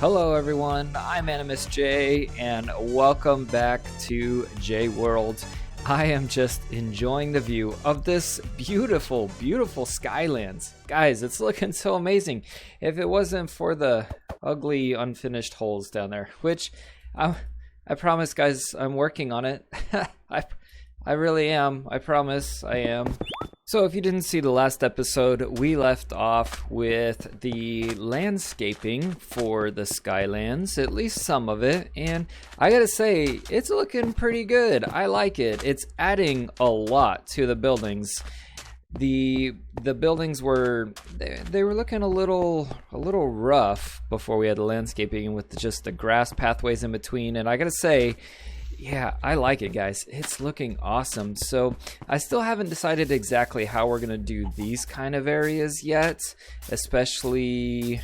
Hello everyone, I'm AnimusJ and welcome back to JWorld. I am just enjoying the view of this beautiful, beautiful Skylands. Guys, it's looking so amazing. If it wasn't for the ugly unfinished holes down there, which I promise guys, I'm working on it. I really am. I promise I am. So if you didn't see the last episode, we left off with the landscaping for the Skylands, at least some of it, and I gotta say, it's looking pretty good. I like it. It's adding a lot to the buildings. The buildings were they were looking a little rough before we had the landscaping with just the grass pathways in between, and I gotta say, yeah, I like it, guys. It's looking awesome. So I still haven't decided exactly how we're gonna do these kind of areas yet, especially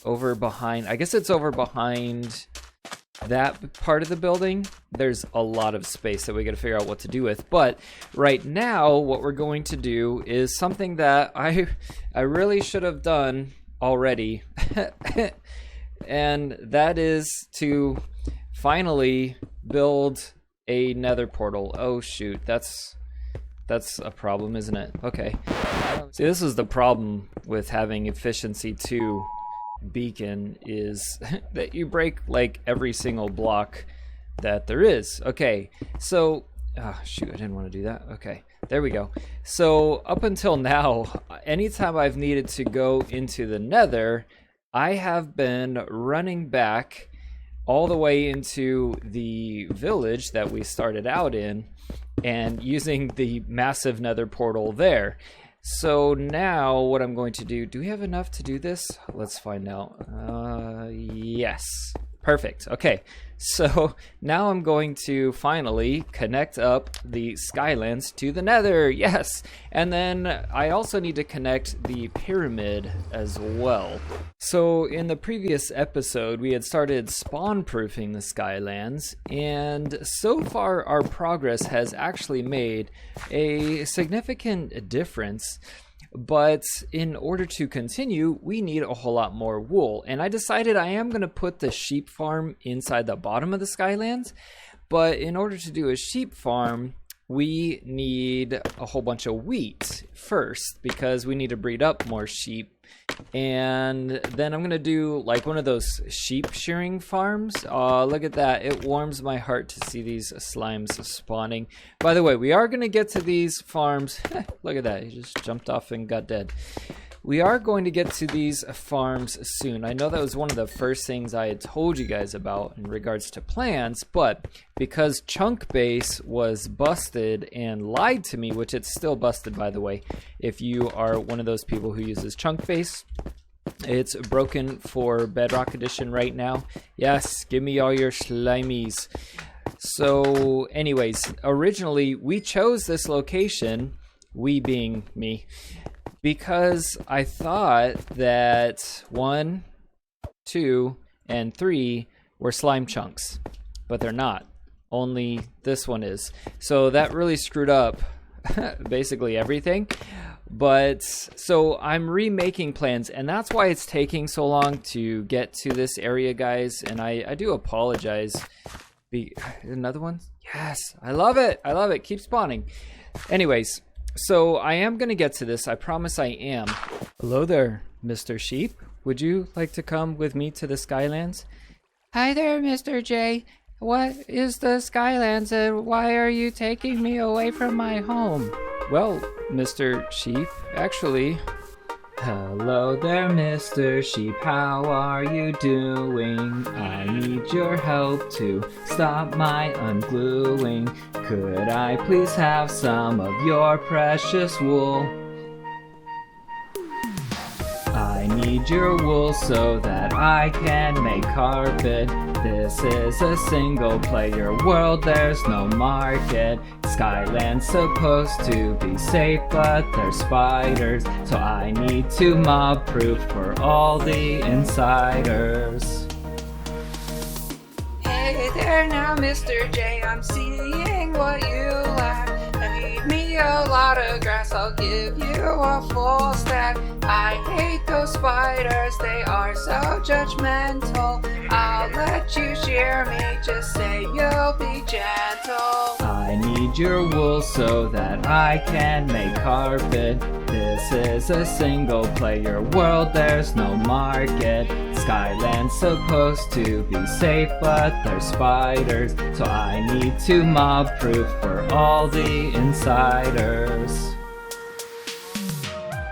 over behind, I guess it's over behind that part of the building. There's a lot of space that we gotta figure out what to do with. But right now, what we're going to do is something that I really should have done already. And that is to finally build a nether portal. Oh shoot, that's a problem, isn't it? Okay. See, this is the problem with having efficiency 2 beacon is that you break like every single block that there is. Okay, so shoot, I didn't want to do that. Okay, there we go. So up until now, anytime I've needed to go into the nether, I have been running back all the way into the village that we started out in and using the massive nether portal there. So now what I'm going to do we have enough to do this? Let's find out. Yes. Perfect. Okay, so now I'm going to finally connect up the Skylands to the nether. Yes, and then I also need to connect the pyramid as well. So in the previous episode, we had started spawn-proofing the Skylands, and so far our progress has actually made a significant difference. But in order to continue, we need a whole lot more wool. And I decided I am going to put the sheep farm inside the bottom of the Skylands. But in order to do a sheep farm, we need a whole bunch of wheat first, because we need to breed up more sheep. And then I'm going to do like one of those sheep shearing farms. Look at that. It warms my heart to see these slimes spawning. By the way, we are going to get to these farms. Look at that. He just jumped off and got dead. We are going to get to these farms soon. I know that was one of the first things I had told you guys about in regards to plans, but because Chunk Base was busted and lied to me, which it's still busted by the way, if you are one of those people who uses Chunk Base, it's broken for Bedrock Edition right now. Yes, give me all your slimies. So anyways, originally we chose this location, we being me, because I thought that 1, 2, and 3 were slime chunks, but they're not. Only this one is. So that really screwed up basically everything. But so I'm remaking plans, and that's why it's taking so long to get to this area, guys. And I do apologize. Another one? Yes, I love it. I love it. Keep spawning. Anyways. So I am going to get to this. I promise I am. Hello there, Mr. Sheep. Would you like to come with me to the Skylands? Hi there, Mr. J. What is the Skylands and why are you taking me away from my home? Well, Mr. Sheep, actually... Hello there, Mr. Sheep, how are you doing? I need your help to stop my ungluing. Could I please have some of your precious wool? I need your wool so that I can make carpet. This is a single player world, there's no market. Skyland's supposed to be safe, but there's spiders, so I need to mob proof for all the insiders. Hey there now, Mr. J, I'm seeing what you lack. Feed me a lot of grass, I'll give you a full stack. I hate those spiders, they are so judgmental. I'll let you shear me, just say you'll be gentle. I need your wool so that I can make carpet. This is a single player world, there's no market. Skyland's supposed to be safe, but there's spiders, so I need to mob proof for all the insiders.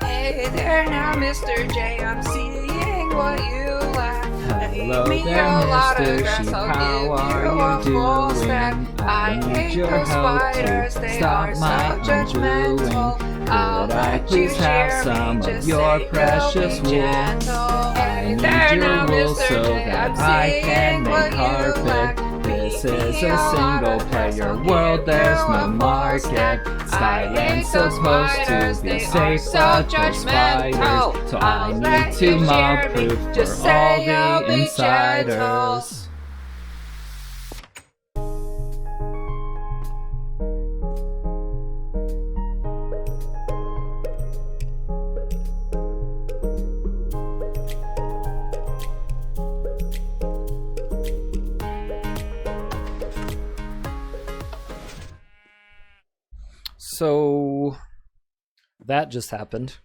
Hey there now, Mr. J, I'm seeing what you lack. Hello Leave me there, a lot of Mr. grass, Sheep, I'll how give are you a you full doing? stack. I need hate your those help spiders, to they stop are so my judgmental. undoing. I'll Could I let you please have shear some me, of just your say precious you'll be wool? gentle. I Hey need there your now, wool Mr. so J, that I'm I can seeing make what you carpet. lack. This Leave is me a lot single of grass, player I'll world, give there's you no a full market. stack. I Skyland's hate those supposed spiders, to be they safe, are but so there's spiders, judgmental. so I'll I need let to you mob shear me, proof just for say all you'll the be insiders. So that just happened.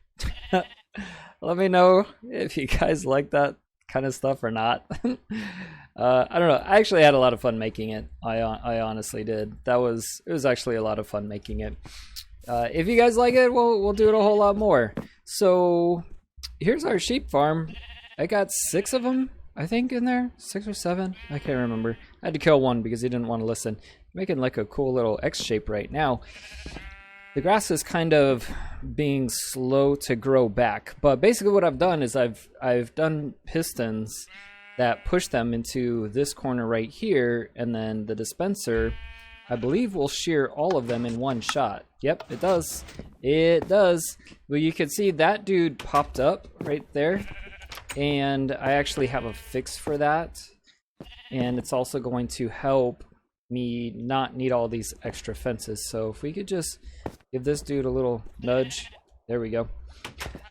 Let me know if you guys like that kind of stuff or not. I don't know. I actually had a lot of fun making it. I honestly did. It was actually a lot of fun making it. If you guys like it, we'll do it a whole lot more. So here's our sheep farm. I got 6 of them, I think, in there. 6 or 7. I can't remember. I had to kill one because he didn't want to listen. Making like a cool little X shape right now. The grass is kind of being slow to grow back, but basically what I've done is I've done pistons that push them into this corner right here, and then the dispenser, I believe, will shear all of them in one shot. Yep, it does. It does. Well, you can see that dude popped up right there, and I actually have a fix for that, and it's also going to help me not need all these extra fences. So if we could just give this dude a little nudge, there we go.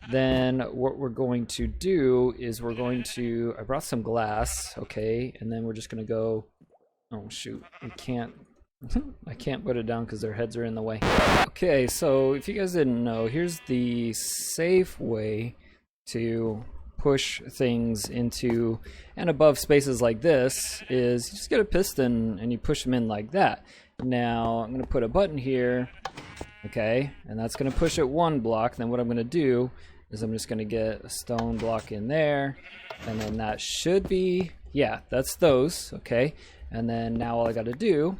Then what we're going to do is I brought some glass, okay, and then we're just gonna go, oh shoot, we can't, I can't put it down because their heads are in the way. Okay, so if you guys didn't know, here's the safe way to push things into and above spaces like this is you just get a piston and you push them in like that. Now I'm going to put a button here, okay, and that's going to push it 1 block. Then what I'm going to do is I'm just going to get a stone block in there, and then that should be, yeah, that's those, okay. And then now all I got to do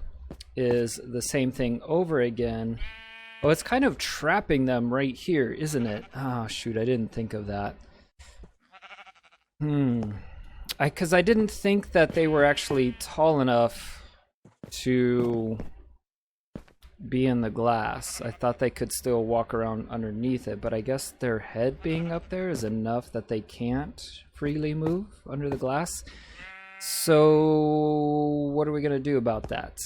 is the same thing over again. Oh, it's kind of trapping them right here, isn't it? Oh shoot, I didn't think of that. Because I didn't think that they were actually tall enough to be in the glass. I thought they could still walk around underneath it, but I guess their head being up there is enough that they can't freely move under the glass. So what are we gonna do about that?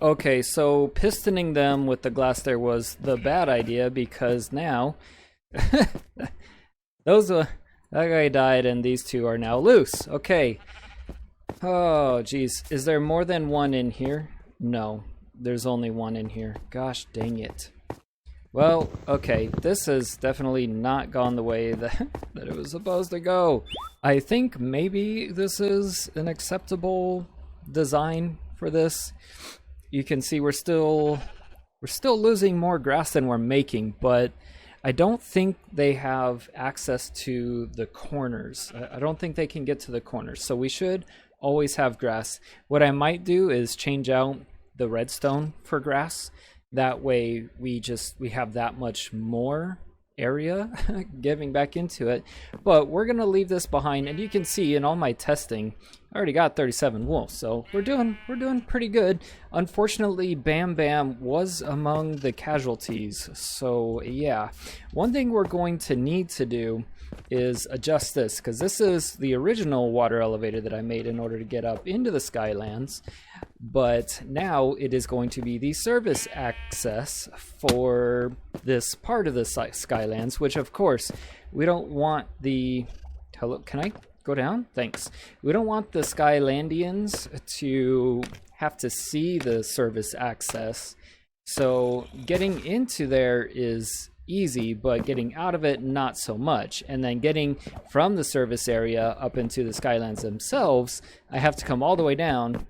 Okay, so pistoning them with the glass there was the bad idea, because now that guy died and these 2 are now loose. Okay. Oh, geez. Is there more than 1 in here? No. There's only 1 in here. Gosh dang it. Well, okay. This has definitely not gone the way that it was supposed to go. I think maybe this is an acceptable design for this. You can see we're still losing more grass than we're making, but I don't think they have access to the corners. I don't think they can get to the corners. So we should always have grass. What I might do is change out the redstone for grass. That way we have that much more area giving back into it. But we're going to leave this behind, and you can see in all my testing, I already got 37 wool, so we're doing pretty good. Unfortunately, Bam Bam was among the casualties, so yeah. One thing we're going to need to do is adjust this, because this is the original water elevator that I made in order to get up into the Skylands, but now it is going to be the service access for this part of the Skylands, which of course we don't want the... Hello, can I go down? Thanks. We don't want the Skylandians to have to see the service access. So getting into there is easy, but getting out of it, not so much. And then getting from the service area up into the Skylands themselves, I have to come all the way down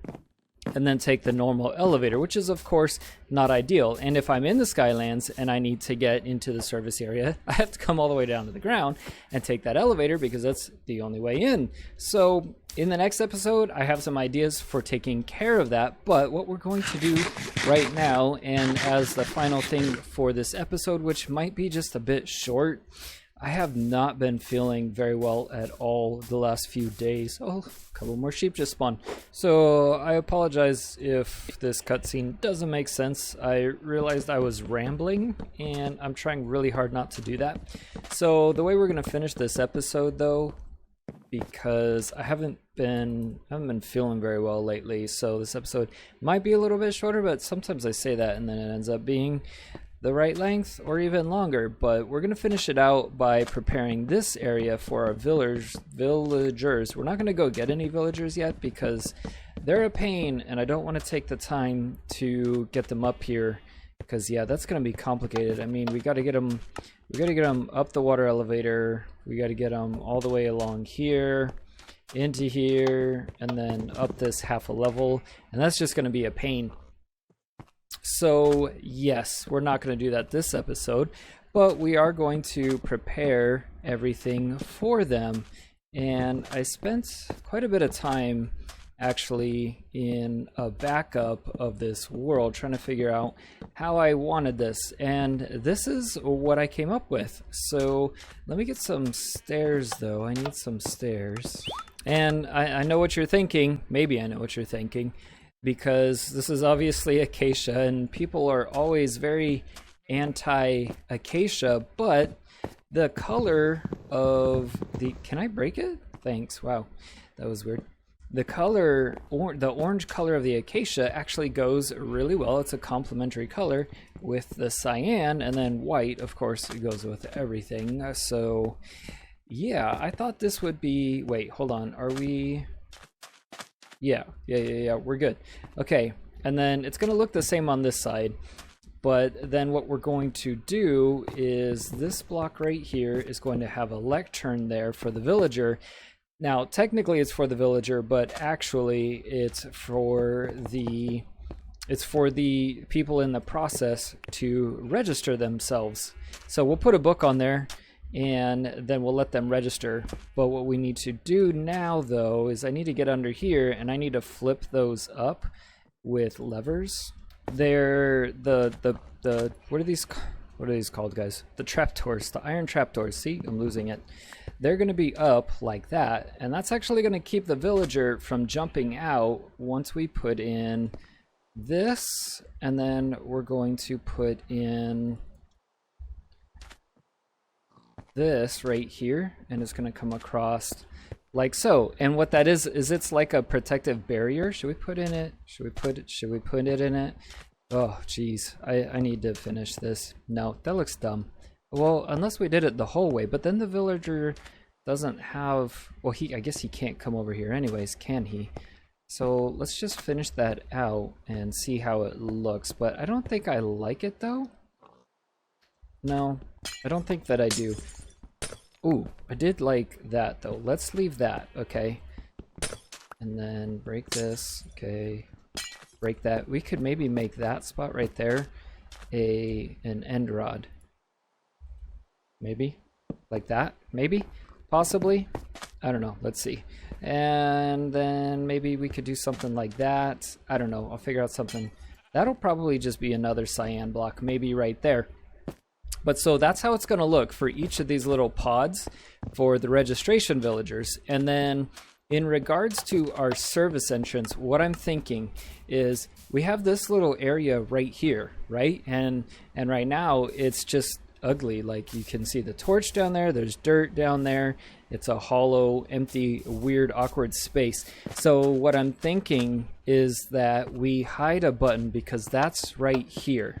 and then take the normal elevator, which is of course not ideal. And if I'm in the Skylands and I need to get into the service area, I have to come all the way down to the ground and take that elevator because that's the only way in. So in the next episode, I have some ideas for taking care of that, but what we're going to do right now, and as the final thing for this episode, which might be just a bit short, I have not been feeling very well at all the last few days. Oh, a couple more sheep just spawned. So I apologize if this cutscene doesn't make sense. I realized I was rambling, and I'm trying really hard not to do that. So the way we're going to finish this episode, though, because I haven't been feeling very well lately, so this episode might be a little bit shorter, but sometimes I say that and then it ends up being the right length or even longer. But we're going to finish it out by preparing this area for our villagers. We're not going to go get any villagers yet because they're a pain and I don't want to take the time to get them up here, because yeah, that's going to be complicated. I mean, we got to get them up the water elevator, we got to get them all the way along here into here and then up this half a level, and that's just going to be a pain. So yes, we're not going to do that this episode, but we are going to prepare everything for them. And I spent quite a bit of time actually in a backup of this world trying to figure out how I wanted this, and this is what I came up with. So let me get some stairs though. I need some stairs, and I know what you're thinking. Maybe I know what you're thinking, because this is obviously acacia and people are always very anti-acacia, but the color of the... Can I break it? Thanks. Wow, that was weird. The color, the orange color of the acacia actually goes really well. It's a complementary color with the cyan, and then white, of course, it goes with everything. So yeah, I thought this would be... Wait, hold on. Are we... Yeah, we're good. Okay, and then it's going to look the same on this side, but then what we're going to do is this block right here is going to have a lectern there for the villager. Now, technically it's for the villager, but actually it's for the people in the process to register themselves. So we'll put a book on there, and then we'll let them register. But what we need to do now, though, is I need to get under here, and I need to flip those up with levers. They're the what are these called, guys? The trapdoors, the iron trapdoors. See, I'm losing it. They're going to be up like that, and that's actually going to keep the villager from jumping out once we put in this, and then we're going to put in this right here, and it's going to come across like so. And what that is it's like a protective barrier. Should we put in it? Should we put it in it? Oh geez, I need to finish this. No, that looks dumb. Well, unless we did it the whole way, but then the villager doesn't have... Well, I guess he can't come over here anyways, can he? So let's just finish that out and see how it looks. But I don't think I like it though. No, I don't think that I do. Ooh, I did like that though. Let's leave that, okay? And then break this, okay. Break that. We could maybe make that spot right there an end rod. Maybe like that, maybe, possibly, I don't know, let's see. And then maybe we could do something like that. I don't know, I'll figure out something. That'll probably just be another cyan block, maybe right there. But so that's how it's going to look for each of these little pods for the registration villagers. And then in regards to our service entrance, what I'm thinking is we have this little area right here, right? And right now it's just ugly. Like you can see the torch down there, there's dirt down there. It's a hollow, empty, weird, awkward space. So what I'm thinking is that we hide a button because that's right here.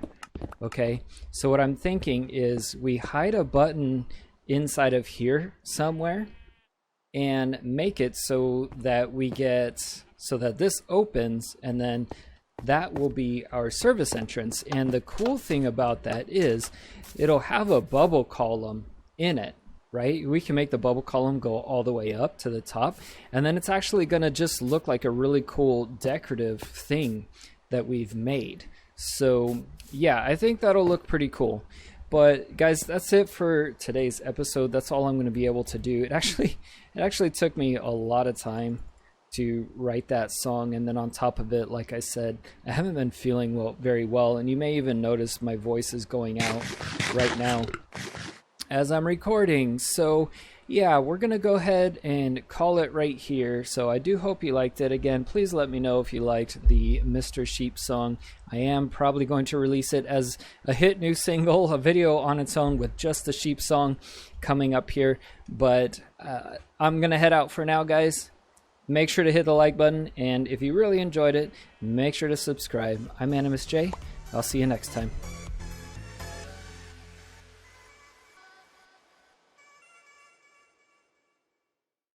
Okay, so what I'm thinking is we hide a button inside of here somewhere and make it so that this opens, and then that will be our service entrance. And the cool thing about that is it'll have a bubble column in it, right? We can make the bubble column go all the way up to the top, and then it's actually going to just look like a really cool decorative thing that we've made. So yeah, I think that'll look pretty cool. But guys, that's it for today's episode. That's all I'm going to be able to do. It actually took me a lot of time to write that song, and then on top of it, like I said, I haven't been feeling very well, and you may even notice my voice is going out right now as I'm recording. So yeah, we're gonna go ahead and call it right here. So I do hope you liked it. Again, please let me know if you liked the Mr. Sheep song. I am probably going to release it as a hit new single, a video on its own with just the sheep song coming up here. But I'm gonna head out for now, guys. Make sure to hit the like button, and if you really enjoyed it, make sure to subscribe. I'm AnimusJ. I'll see you next time.